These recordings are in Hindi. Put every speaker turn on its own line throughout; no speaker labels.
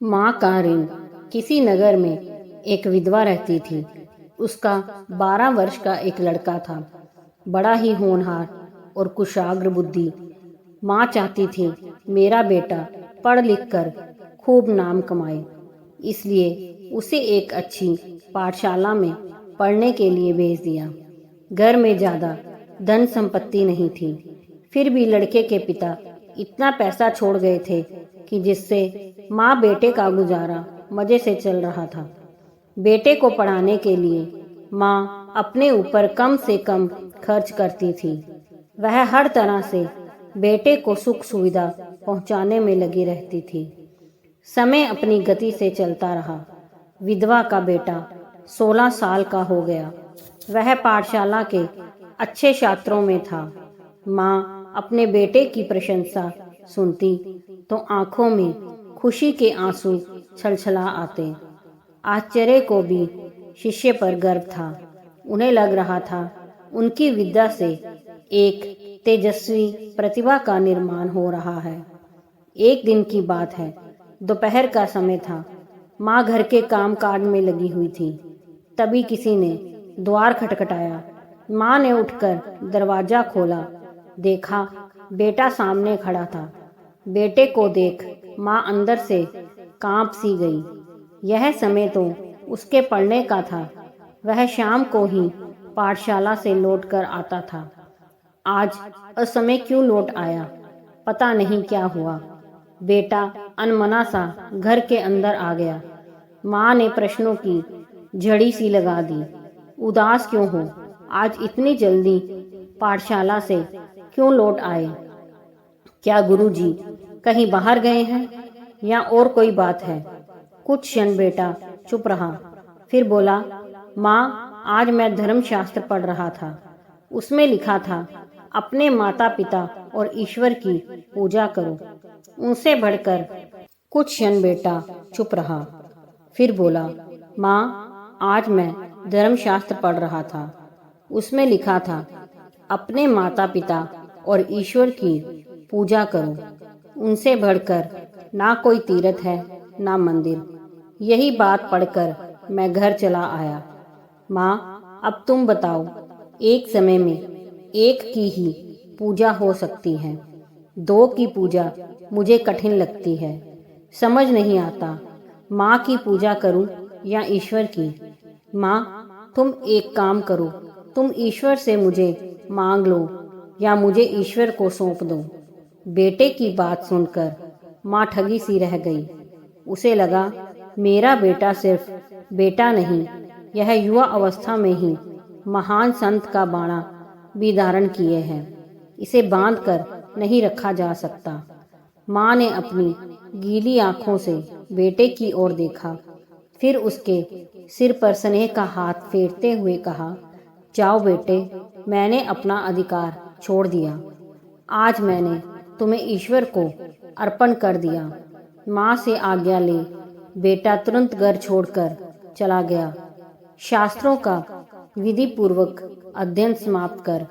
माँ का ऋण। किसी नगर में एक विधवा रहती थी। उसका 12 वर्ष का एक लड़का था, बड़ा ही होनहार और कुशाग्र बुद्धि। माँ चाहती थी मेरा बेटा पढ़ लिख कर खूब नाम कमाए, इसलिए उसे एक अच्छी पाठशाला में पढ़ने के लिए भेज दिया। घर में ज़्यादा धन संपत्ति नहीं थी, फिर भी लड़के के पिता इतना पैसा छोड़ गए थे कि जिससे माँ बेटे का गुजारा मजे से चल रहा था। बेटे को पढ़ाने के लिए माँ अपने ऊपर कम से कम खर्च करती थी। वह हर तरह से बेटे को सुख सुविधा पहुंचाने में लगी रहती थी। समय अपनी गति से चलता रहा। विधवा का बेटा 16 साल का हो गया। वह पाठशाला के अच्छे छात्रों में था। माँ अपने बेटे की प्रशंसा सुनती तो आंखों में खुशी के आंसू छलछला आते। आचार्य को भी शिष्य पर गर्व था। उन्हें लग रहा था उनकी विद्या से एक तेजस्वी प्रतिभा का निर्माण हो रहा है। एक दिन की बात है, दोपहर का समय था। माँ घर के काम काज में लगी हुई थी। तभी किसी ने द्वार खटखटाया। माँ ने उठकर दरवाजा खोला, देखा बेटा सामने खड़ा था। बेटे को देख माँ अंदर से कांप सी गई। यह समय तो उसके पढ़ने का था। वह शाम को ही पाठशाला से लौटकर आता था। आज असमय क्यों लौट आया, पता नहीं क्या हुआ। बेटा अनमना सा घर के अंदर आ गया। माँ ने प्रश्नों की झड़ी सी लगा दी। उदास क्यों हो? आज इतनी जल्दी पाठशाला से क्यों लौट आए? क्या गुरुजी कहीं बाहर गए हैं या और कोई बात है? कुछ क्षण बेटा चुप रहा, फिर बोला, माँ आज मैं धर्मशास्त्र पढ़ रहा था। उसमें लिखा था अपने माता पिता और ईश्वर की पूजा करो, उनसे बढ़कर। कुछ क्षण बेटा चुप रहा, फिर बोला, माँ आज मैं धर्मशास्त्र पढ़ रहा था। उसमें लिखा था अपने माता पिता और ईश्वर की पूजा करो, उनसे बढ़कर ना कोई तीर्थ है ना मंदिर। यही बात पढ़कर मैं घर चला आया। माँ अब तुम बताओ, एक समय में एक की ही पूजा हो सकती है, दो की पूजा मुझे कठिन लगती है। समझ नहीं आता माँ की पूजा करूं या ईश्वर की। माँ तुम एक काम करो, तुम ईश्वर से मुझे मांग लो या मुझे ईश्वर को सौंप दो। बेटे की बात सुनकर माँ ठगी सी रह गई। उसे लगा मेरा बेटा सिर्फ बेटा नहीं, यह युवा अवस्था में ही महान संत का बाणा भी धारण किए हैं। इसे बांध कर नहीं रखा जा सकता। माँ ने अपनी गीली आंखों से बेटे की ओर देखा, फिर उसके सिर पर स्नेह का हाथ फेरते हुए कहा, जाओ बेटे, मैंने अपना अधिकार छोड़ दिया। आज मैंने तुम्हें ईश्वर को अर्पण कर दिया। माँ से आज्ञा ले बेटा तुरंत घर छोड़कर चला गया। शास्त्रों का विधि पूर्वक अध्ययन समाप्त कर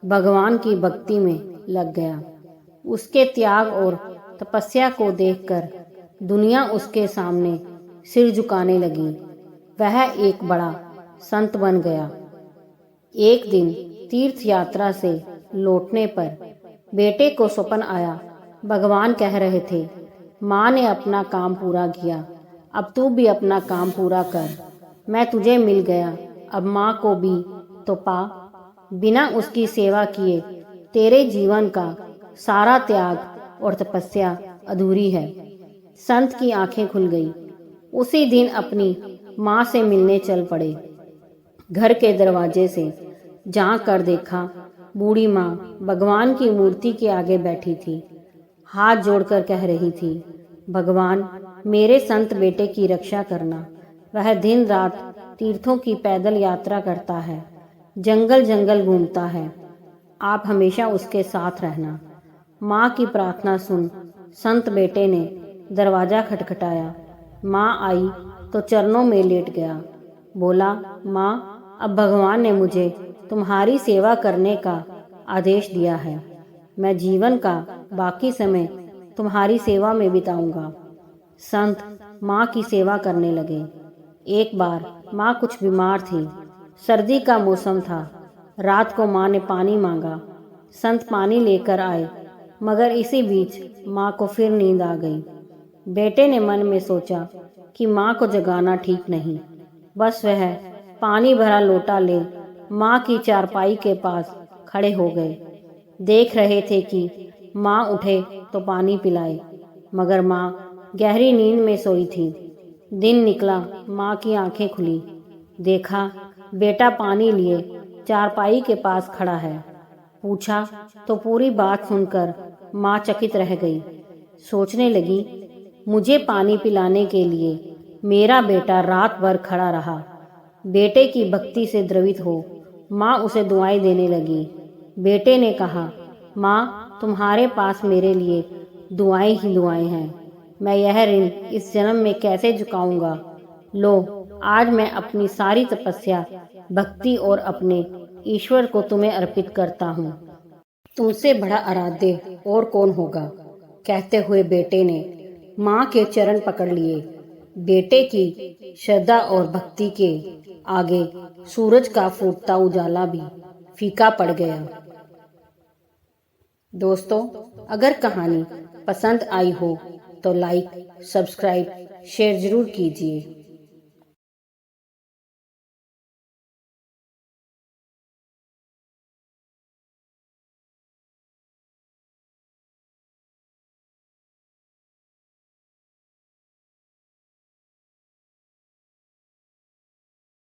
भगवान की भक्ति में लग गया। उसके त्याग और तपस्या को देखकर दुनिया उसके सामने सिर झुकाने लगी। वह एक बड़ा संत बन गया। एक दिन तीर्थ यात्रा से लौटने पर बेटे को स्वप्न आया। भगवान कह रहे थे, माँ ने अपना काम पूरा किया, अब तू भी अपना काम पूरा कर। मैं तुझे मिल गया, अब माँ को भी तो पा। बिना उसकी सेवा किए तेरे जीवन का सारा त्याग और तपस्या अधूरी है। संत की आंखें खुल गई। उसी दिन अपनी माँ से मिलने चल पड़े। घर के दरवाजे से झांक कर देखा, बूढ़ी माँ भगवान की मूर्ति के आगे बैठी थी। हाथ जोड़कर कह रही थी, भगवान मेरे संत बेटे की रक्षा करना। वह दिन रात तीर्थों की पैदल यात्रा करता है, जंगल जंगल घूमता है। आप हमेशा उसके साथ रहना। माँ की प्रार्थना सुन संत बेटे ने दरवाजा खटखटाया। माँ आई तो चरणों में लेट गया। बोला, माँ अब भगवान ने मुझे तुम्हारी सेवा करने का आदेश दिया है। मैं जीवन का बाकी समय तुम्हारी सेवा में बिताऊंगा। संत माँ की सेवा करने लगे। एक बार माँ कुछ बीमार थी। सर्दी का मौसम था। रात को माँ ने पानी मांगा। संत पानी लेकर आए, मगर इसी बीच माँ को फिर नींद आ गई। बेटे ने मन में सोचा कि माँ को जगाना ठीक नहीं। बस वह पानी भरा लोटा ले माँ की चारपाई के पास खड़े हो गए। देख रहे थे कि माँ उठे तो पानी पिलाए, मगर माँ गहरी नींद में सोई थी। दिन निकला, माँ की आंखें खुली। देखा बेटा पानी लिए चारपाई के पास खड़ा है। पूछा तो पूरी बात सुनकर माँ चकित रह गई। सोचने लगी, मुझे पानी पिलाने के लिए मेरा बेटा रात भर खड़ा रहा। बेटे की भक्ति से द्रवित हो माँ उसे दुआएं देने लगी। बेटे ने कहा, माँ तुम्हारे पास मेरे लिए दुआएं ही दुआएं हैं। मैं यह ऋण इस जन्म में कैसे चुकाऊंगा। लो, आज मैं अपनी सारी तपस्या, भक्ति और अपने ईश्वर को तुम्हें अर्पित करता हूँ। तुमसे बड़ा आराध्य और कौन होगा। कहते हुए बेटे ने माँ के चरण पकड़ लिए। बेटे की श्रद्धा और भक्ति के आगे सूरज का फूटता उजाला भी फीका पड़ गया। दोस्तों, अगर कहानी पसंद आई हो तो लाइक, सब्सक्राइब, शेयर जरूर कीजिए।